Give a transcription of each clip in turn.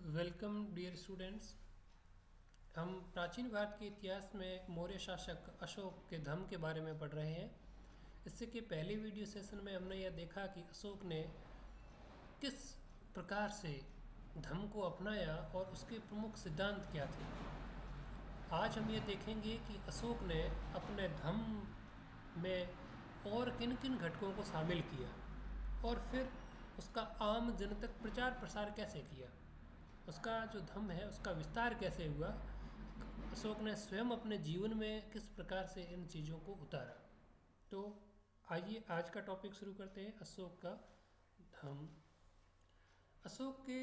Welcome dear students. हम प्राचीन भारत के इतिहास में मौर्य शासक अशोक के धम्म के बारे में पढ़ रहे हैं। इससे के पहले वीडियो सेशन में हमने यह देखा कि अशोक ने किस प्रकार से धम्म को अपनाया और उसके प्रमुख सिद्धांत क्या थे। आज हम ये देखेंगे कि अशोक ने अपने धम्म में और किन किन घटकों को शामिल किया और फिर उसका आम जन तक प्रचार प्रसार कैसे किया, उसका जो धम्म है उसका विस्तार कैसे हुआ, अशोक ने स्वयं अपने जीवन में किस प्रकार से इन चीज़ों को उतारा। तो आइए आज का टॉपिक शुरू करते हैं, अशोक का धम्म। अशोक के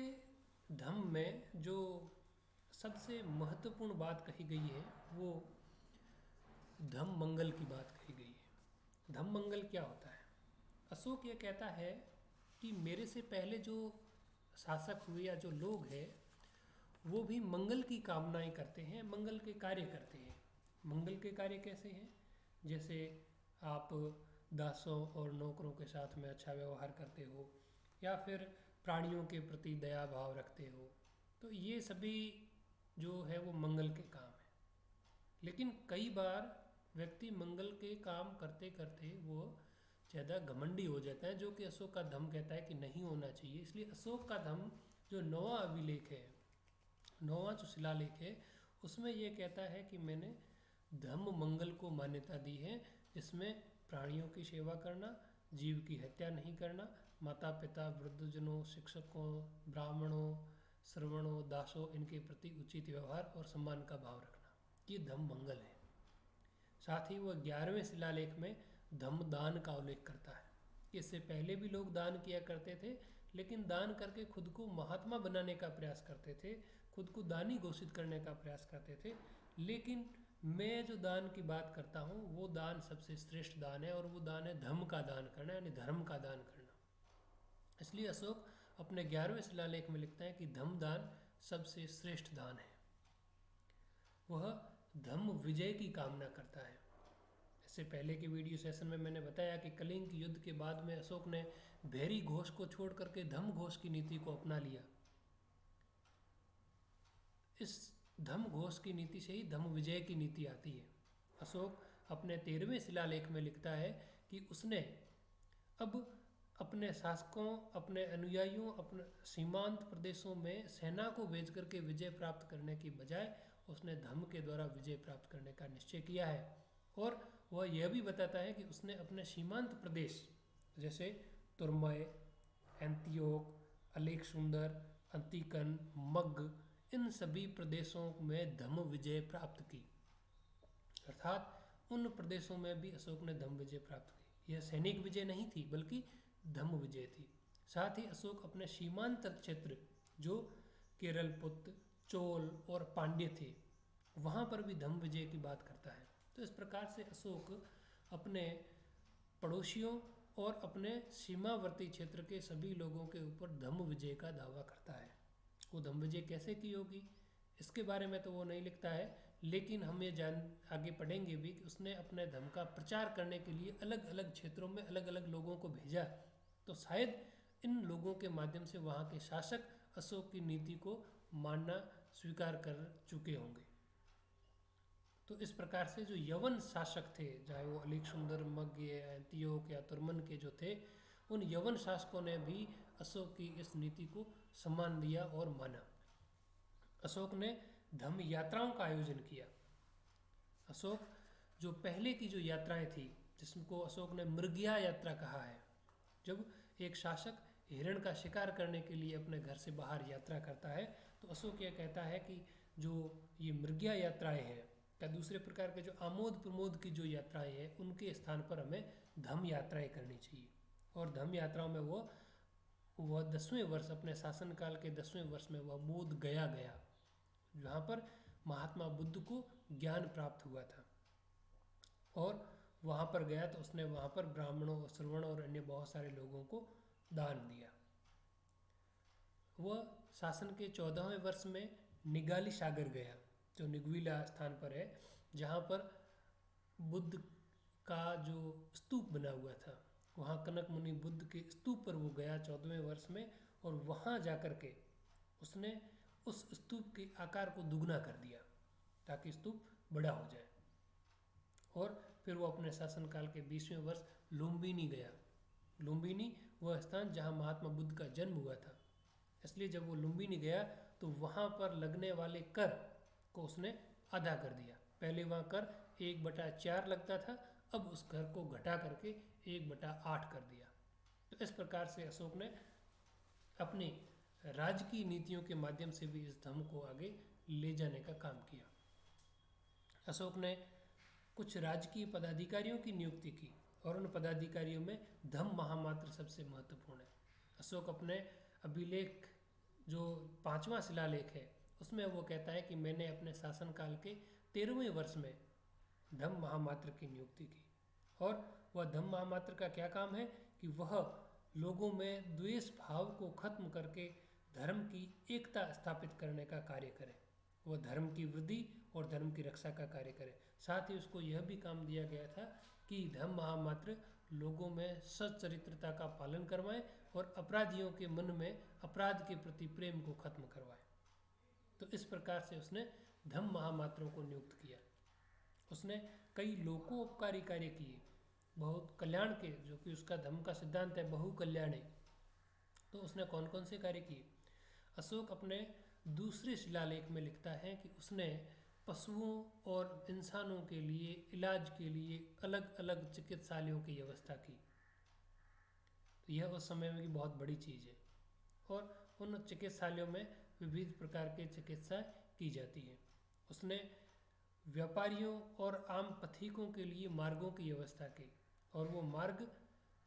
धम्म में जो सबसे महत्वपूर्ण बात कही गई है वो धम्म मंगल की बात कही गई है। धम्म मंगल क्या होता है? अशोक ये कहता है कि मेरे से पहले जो शासक हुए या जो लोग हैं वो भी मंगल की कामनाएं करते हैं, मंगल के कार्य करते हैं। मंगल के कार्य कैसे हैं? जैसे आप दासों और नौकरों के साथ में अच्छा व्यवहार करते हो या फिर प्राणियों के प्रति दया भाव रखते हो, तो ये सभी जो है वो मंगल के काम है। लेकिन कई बार व्यक्ति मंगल के काम करते करते वो ज़्यादा घमंडी हो जाता है, जो कि अशोक का धम्म कहता है कि नहीं होना चाहिए। इसलिए अशोक का धम्म जो 9वां अभिलेख है, 9वां जो शिलालेख है, उसमें ये कहता है कि मैंने धम्म मंगल को मान्यता दी है, जिसमें प्राणियों की सेवा करना, जीव की हत्या नहीं करना, माता पिता वृद्धजनों शिक्षकों ब्राह्मणों श्रवणों दासों इनके प्रति उचित व्यवहार और सम्मान का भाव रखना, ये धम्म मंगल है। साथ ही वह 11वें शिलालेख में धम्म दान का उल्लेख करता है। इससे पहले भी लोग दान किया करते थे, लेकिन दान करके खुद को महात्मा बनाने का प्रयास करते थे, खुद को दानी घोषित करने का प्रयास करते थे। लेकिन मैं जो दान की बात करता हूँ वो दान सबसे श्रेष्ठ दान है, और वो दान है धम्म का दान करना, यानी धर्म का दान करना। इसलिए अशोक अपने 11वें शिलालेख में लिखता है कि धम्म दान सबसे श्रेष्ठ दान है। वह धम्म विजय की कामना करता है। इससे पहले के वीडियो सेशन में मैंने बताया कि कलिंग युद्ध के बाद में अशोक ने भैरी घोष को छोड़ करके धम्म घोष की नीति को अपना लिया। इस धम्म घोष की नीति से ही धम्म विजय की नीति आती है। अशोक अपने 13वें शिलालेख में लिखता है कि उसने अब अपने शासकों अपने अनुयायियों अपने सीमांत प्रदेशों में सेना को भेज करके विजय प्राप्त करने की बजाय उसने धम्म के द्वारा विजय प्राप्त करने का निश्चय किया है। और वह यह भी बताता है कि उसने अपने सीमांत प्रदेश जैसे तुर्मय एंतियोक अलेकसुंदर अंतिकन मग्ग इन सभी प्रदेशों में धम्म विजय प्राप्त की, अर्थात उन प्रदेशों में भी अशोक ने धम्म विजय प्राप्त की। यह सैनिक विजय नहीं थी बल्कि धम्म विजय थी। साथ ही अशोक अपने सीमांत क्षेत्र जो केरल पुत्र चोल और पांड्य थे वहाँ पर भी धम्म विजय की बात करता है। तो इस प्रकार से अशोक अपने पड़ोसियों और अपने सीमावर्ती क्षेत्र के सभी लोगों के ऊपर धम्म विजय का दावा करता है। वो धम्म विजय कैसे की होगी इसके बारे में तो वो नहीं लिखता है, लेकिन हम ये आगे पढ़ेंगे भी कि उसने अपने धम्म का प्रचार करने के लिए अलग अलग क्षेत्रों में अलग अलग लोगों को भेजा, तो शायद इन लोगों के माध्यम से वहाँ के शासक अशोक की नीति को मानना स्वीकार कर चुके होंगे। तो इस प्रकार से जो यवन शासक थे, चाहे वो अलेकसुंदर मग्ग एंतियोक या तुर्मन के जो थे, उन यवन शासकों ने भी अशोक की इस नीति को सम्मान दिया और माना। अशोक ने धम्म यात्राओं का आयोजन किया। अशोक जो पहले की जो यात्राएं थी जिसको अशोक ने मृगया यात्रा कहा है, जब एक शासक हिरण का शिकार करने के लिए अपने घर से बाहर यात्रा करता है तो अशोक यह कहता है कि जो ये मृगया यात्राएं हैं या दूसरे प्रकार के जो आमोद प्रमोद की जो यात्राएं हैं उनके स्थान पर हमें धम्म यात्राएं करनी चाहिए। और धम्म यात्राओं में वह 10वें वर्ष अपने शासनकाल के 10वें वर्ष में वह बोध गया जहाँ पर महात्मा बुद्ध को ज्ञान प्राप्त हुआ था, और वहाँ पर गया तो उसने वहाँ पर ब्राह्मणों श्रवण और अन्य बहुत सारे लोगों को दान दिया। वह शासन के 14वें वर्ष में निगाली सागर गया, जो निगवीला स्थान पर है, जहाँ पर बुद्ध का जो स्तूप बना हुआ था, वहाँ कनक मुनि बुद्ध के स्तूप पर वो गया 14वें वर्ष में, और वहाँ जा कर के उसने उस स्तूप के आकार को दुगना कर दिया ताकि स्तूप बड़ा हो जाए। और फिर वो अपने शासनकाल के 20वें वर्ष लुम्बिनी गया। लुम्बिनी वह स्थान जहाँ महात्मा बुद्ध का जन्म हुआ था, इसलिए जब वो लुम्बिनी गया तो वहाँ पर लगने वाले कर को उसने आधा कर दिया। पहले वहाँ कर 1/4 लगता था, अब उस कर को घटा करके 1/8 कर दिया। तो इस प्रकार से अशोक ने अपनी राजकीय नीतियों के माध्यम से भी इस धर्म को आगे ले जाने का काम किया। अशोक ने कुछ राजकीय पदाधिकारियों की नियुक्ति की और उन पदाधिकारियों में धम्म महामात्र सबसे महत्वपूर्ण है। अशोक अपने अभिलेख जो 5वां शिलालेख है उसमें वो कहता है कि मैंने अपने शासनकाल के 13वें वर्ष में धम्म महामात्र की नियुक्ति की। और वह धम्म महामात्र का क्या काम है कि वह लोगों में द्वेष भाव को खत्म करके धर्म की एकता स्थापित करने का कार्य करे, वह धर्म की वृद्धि और धर्म की रक्षा का कार्य करे। साथ ही उसको यह भी काम दिया गया था कि धम्म महामात्र लोगों में सच्चरित्रता का पालन करवाएं और अपराधियों के मन में अपराध के प्रति प्रेम को खत्म करवाएं। तो इस प्रकार से उसने धम्म महामात्रों को नियुक्त किया। उसने कई लोकोपकारी कार्य किए, बहुत कल्याण के, जो कि उसका धम्म का सिद्धांत है बहु कल्याणे। तो उसने कौन कौन से कार्य किए? अशोक अपने दूसरे शिलालेख में लिखता है कि उसने पशुओं और इंसानों के लिए इलाज के लिए अलग अलग चिकित्सालयों की व्यवस्था की। तो यह उस समय में की बहुत बड़ी चीज़ है और उन चिकित्सालयों में विविध प्रकार की चिकित्सा की जाती है। उसने व्यापारियों और आम पथिकों के लिए मार्गों की व्यवस्था की और वो मार्ग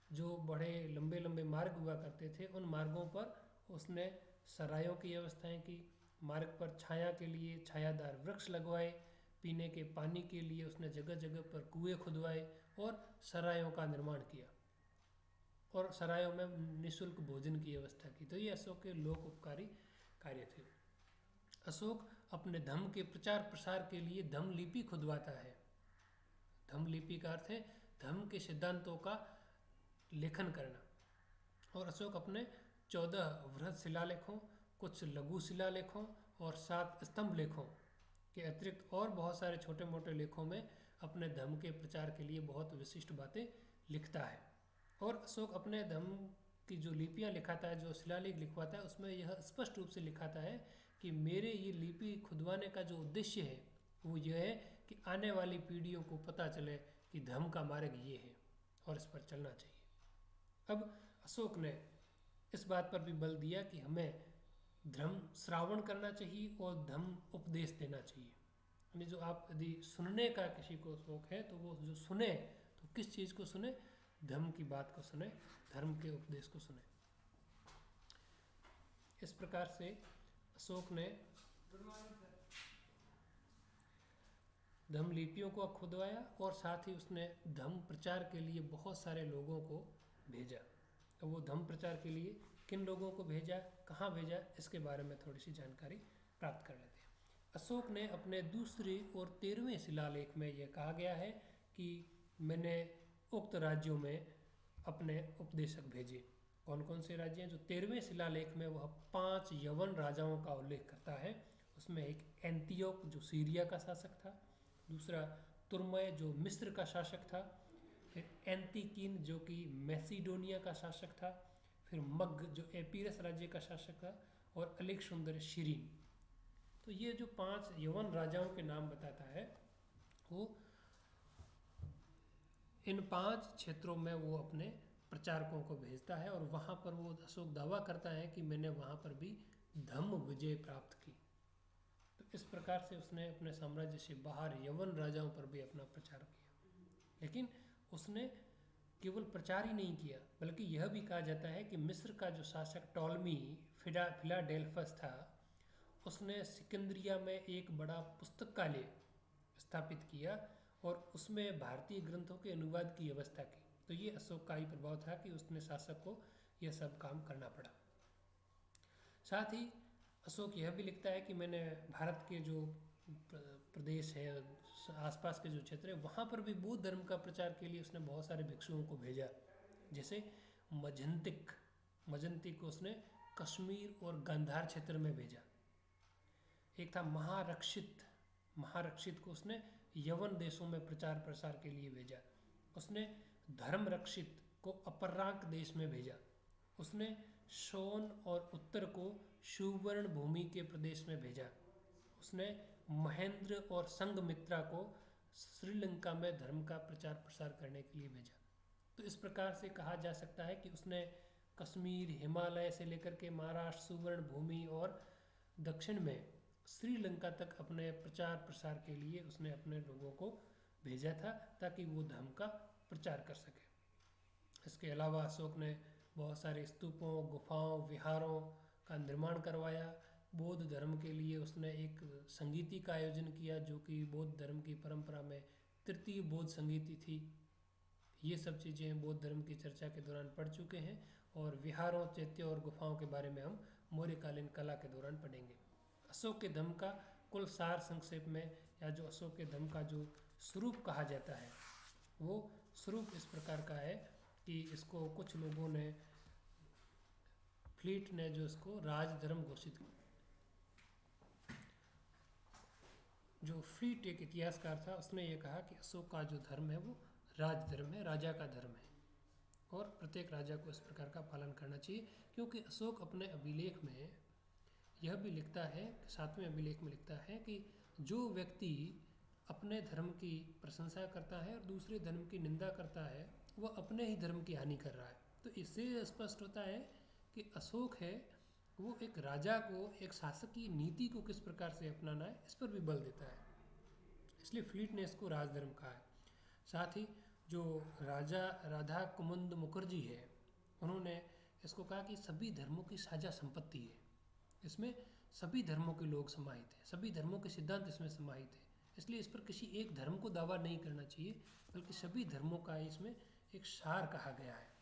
जो बड़े लंबे लंबे मार्ग हुआ करते थे उन मार्गों पर उसने सरायों की व्यवस्थाएं की। मार्ग पर छाया के लिए छायादार वृक्ष लगवाए, पीने के पानी के लिए उसने जगह जगह पर कुएं खुदवाए और सरायों का निर्माण किया और सरायों में निःशुल्क भोजन की व्यवस्था की। तो ये अशोक के लोक उपकारी कार्य थे। अशोक अपने धम्म के प्रचार प्रसार के लिए धम्म लिपि खुदवाता है। धम्म लिपि का अर्थ है धम्म के सिद्धांतों का लेखन करना। और अशोक अपने 14 वृहद शिलालेखों, कुछ लघु शिलालेखों और 7 स्तंभ लेखों के अतिरिक्त और बहुत सारे छोटे मोटे लेखों में अपने धर्म के प्रचार के लिए बहुत विशिष्ट बातें लिखता है। और अशोक अपने धर्म की जो लिपियां लिखाता है, जो शिलालेख लिखवाता है, उसमें यह स्पष्ट रूप से लिखाता है कि मेरे ये लिपि खुदवाने का जो उद्देश्य है वो यह है कि आने वाली पीढ़ियों को पता चले कि धर्म का मार्ग ये है और इस पर चलना चाहिए। अब अशोक ने इस बात पर भी बल दिया कि हमें धर्म श्रावण करना चाहिए और धर्म उपदेश देना चाहिए। यानी जो आप यदि सुनने का किसी को शौक है तो वो जो सुने तो किस चीज़ को सुने? धर्म की बात को सुने, धर्म के उपदेश को सुने। इस प्रकार से अशोक ने धम्म लिपियों को खुदवाया और साथ ही उसने धम्म प्रचार के लिए बहुत सारे लोगों को भेजा। तो वो धम्म प्रचार के लिए किन लोगों को भेजा, कहाँ भेजा, इसके बारे में थोड़ी सी जानकारी प्राप्त कर लेते हैं। अशोक ने अपने दूसरे और 13वें शिलालेख में यह कहा गया है कि मैंने उक्त राज्यों में अपने उपदेशक भेजे। कौन कौन से राज्य हैं? जो 13वें शिलालेख में वह 5 यवन राजाओं का उल्लेख करता है। उसमें एक एंटियोक जो सीरिया का शासक था, दूसरा तुर्मय जो मिस्र का शासक था, फिर एंतिकीन जो कि मैसिडोनिया का शासक था, फिर मग जो एपीरस राज्य का शासक था, और अलेक्जेंडर शिरीन। तो ये जो 5 यवन राजाओं के नाम बताता है वो इन 5 क्षेत्रों में वो अपने प्रचारकों को भेजता है और वहाँ पर वो अशोक दावा करता है कि मैंने वहाँ पर भी धम्म विजय प्राप्त की। तो इस प्रकार से उसने अपने साम्राज्य से बाहर यवन राजाओं पर भी अपना प्रचार किया। लेकिन उसने केवल प्रचार ही नहीं किया, बल्कि यह भी कहा जाता है कि मिस्र का जो शासक टॉलमी फिलाडेल्फस था, उसने सिकंदरिया में एक बड़ा पुस्तकालय स्थापित किया और उसमें भारतीय ग्रंथों के अनुवाद की व्यवस्था की। तो ये अशोक का ही प्रभाव था कि उसने शासक को यह सब काम करना पड़ा। साथ ही अशोक यह भी लिखता है कि मैंने भारत के जो प्रदेश है, आसपास के जो क्षेत्र है, वहाँ पर भी बौद्ध धर्म का प्रचार के लिए उसने बहुत सारे भिक्षुओं को भेजा। जैसे मजंतिक को उसने कश्मीर और गांधार क्षेत्र में भेजा। एक था महारक्षित। महारक्षित को उसने यवन देशों में प्रचार प्रसार के लिए भेजा। उसने धर्मरक्षित को अपराग देश में भेजा। उसने शोन और उत्तर को सुवर्ण भूमि के प्रदेश में भेजा। उसने महेंद्र और संघमित्रा को श्रीलंका में धर्म का प्रचार प्रसार करने के लिए भेजा। तो इस प्रकार से कहा जा सकता है कि उसने कश्मीर, हिमालय से लेकर के महाराष्ट्र, सुवर्ण भूमि और दक्षिण में श्रीलंका तक अपने प्रचार प्रसार के लिए उसने अपने लोगों को भेजा था, ताकि वो धर्म का प्रचार कर सके। इसके अलावा अशोक ने बहुत सारे स्तूपों, गुफाओं, विहारों का निर्माण करवाया। बौद्ध धर्म के लिए उसने एक संगीति का आयोजन किया, जो कि बौद्ध धर्म की परंपरा में तृतीय बौद्ध संगीति थी। ये सब चीज़ें बौद्ध धर्म की चर्चा के दौरान पढ़ चुके हैं, और विहारों, चैत्यों और गुफाओं के बारे में हम मौर्यकालीन कला के दौरान पढ़ेंगे। अशोक के धर्म का कुल सार संक्षेप में, या जो अशोक के धर्म का जो स्वरूप कहा जाता है, वो स्वरूप इस प्रकार का है कि इसको कुछ लोगों ने, फ्लीट ने जो इसको राजधर्म घोषित किया। जो फ्लीट एक इतिहासकार था, उसने ये कहा कि अशोक का जो धर्म है वो राजधर्म है, राजा का धर्म है, और प्रत्येक राजा को इस प्रकार का पालन करना चाहिए। क्योंकि अशोक अपने अभिलेख में यह भी लिखता है, 7वें अभिलेख में लिखता है कि जो व्यक्ति अपने धर्म की प्रशंसा करता है और दूसरे धर्म की निंदा करता है, वह अपने ही धर्म की हानि कर रहा है। तो इससे स्पष्ट होता है कि अशोक है वो एक राजा को, एक शासक की नीति को किस प्रकार से अपनाना है, इस पर भी बल देता है। इसलिए फ्लीट ने इसको राजधर्म कहा है। साथ ही जो राजा राधा कुमुद मुखर्जी है, उन्होंने इसको कहा कि सभी धर्मों की साझा संपत्ति है, इसमें सभी धर्मों के लोग समाहित हैं, सभी धर्मों के सिद्धांत इसमें समाहित हैं। इसलिए इस पर किसी एक धर्म को दावा नहीं करना चाहिए, बल्कि सभी धर्मों का इसमें एक सार कहा गया है।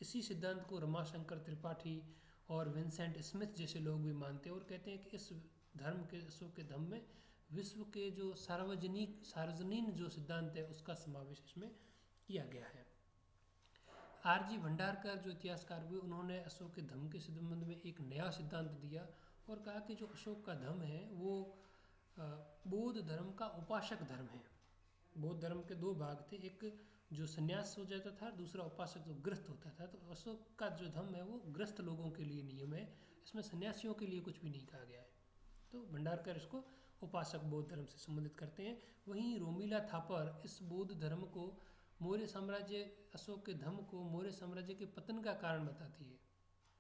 इसी सिद्धांत को रमाशंकर त्रिपाठी और विंसेंट स्मिथ जैसे लोग भी मानते हैं, और कहते हैं कि इस धर्म के, अशोक के धर्म में विश्व के जो सार्वजनीन जो सिद्धांत है, उसका समावेश इसमें किया गया है। आरजी भंडारकर जो इतिहासकार हुए, उन्होंने अशोक के धर्म के संबंध में एक नया सिद्धांत दिया और कहा कि जो अशोक का धर्म है वो बौद्ध धर्म का उपासक धर्म है। बौद्ध धर्म के दो भाग थे, एक जो संन्यास हो जाता था, दूसरा उपासक जो गृहस्थ होता था। तो अशोक का जो धर्म है वो गृहस्थ लोगों के लिए नियम है, इसमें सन्यासियों के लिए कुछ भी नहीं कहा गया है। तो भंडारकर इसको उपासक बौद्ध धर्म से संबंधित करते हैं। वहीं रोमिला थापर इस बौद्ध धर्म को मौर्य साम्राज्य, अशोक के धर्म को मौर्य साम्राज्य के पतन का कारण बताती है।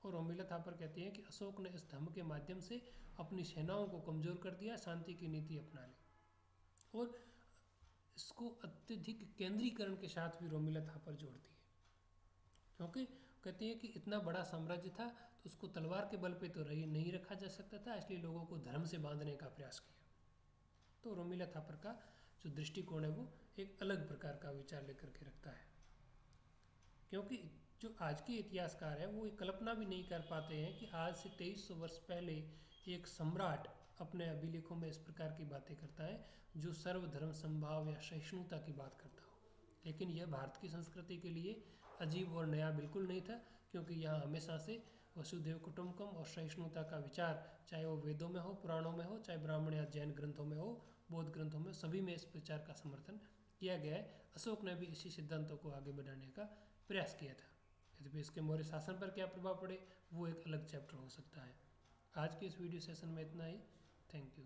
और रोमिला थापर कहते हैं कि अशोक ने इस धर्म के माध्यम से अपनी सेनाओं को कमज़ोर कर दिया, शांति की नीति अपना ली। और इसको अत्यधिक केंद्रीकरण के साथ भी रोमिला थापर जोड़ती है, क्योंकि कहते हैं कि इतना बड़ा साम्राज्य था तो उसको तलवार के बल पे तो नहीं रखा जा सकता था, इसलिए लोगों को धर्म से बांधने का प्रयास किया। तो रोमिला थापर का जो दृष्टिकोण है वो एक अलग प्रकार का विचार लेकर के रखता है, क्योंकि जो आज के इतिहासकार हैं वो कल्पना भी नहीं कर पाते हैं कि आज से 2300 वर्ष पहले एक सम्राट अपने अभिलेखों में इस प्रकार की बातें करता है जो सर्वधर्म संभाव या सहिष्णुता की बात करता हो। लेकिन यह भारत की संस्कृति के लिए अजीब और नया बिल्कुल नहीं था, क्योंकि यहाँ हमेशा से वसुधैव कुटुम्बकम और सहिष्णुता का विचार, चाहे वो वेदों में हो, पुराणों में हो, चाहे ब्राह्मण या जैन ग्रंथों में हो, बौद्ध ग्रंथों में, सभी में इस विचार का समर्थन किया गया है। अशोक ने भी इसी सिद्धांतों को आगे बढ़ाने का प्रयास किया था। यद्यपि इसके मौर्य शासन पर क्या प्रभाव पड़े वो एक अलग चैप्टर हो सकता है। आज के इस वीडियो सेशन में इतना ही। Thank you.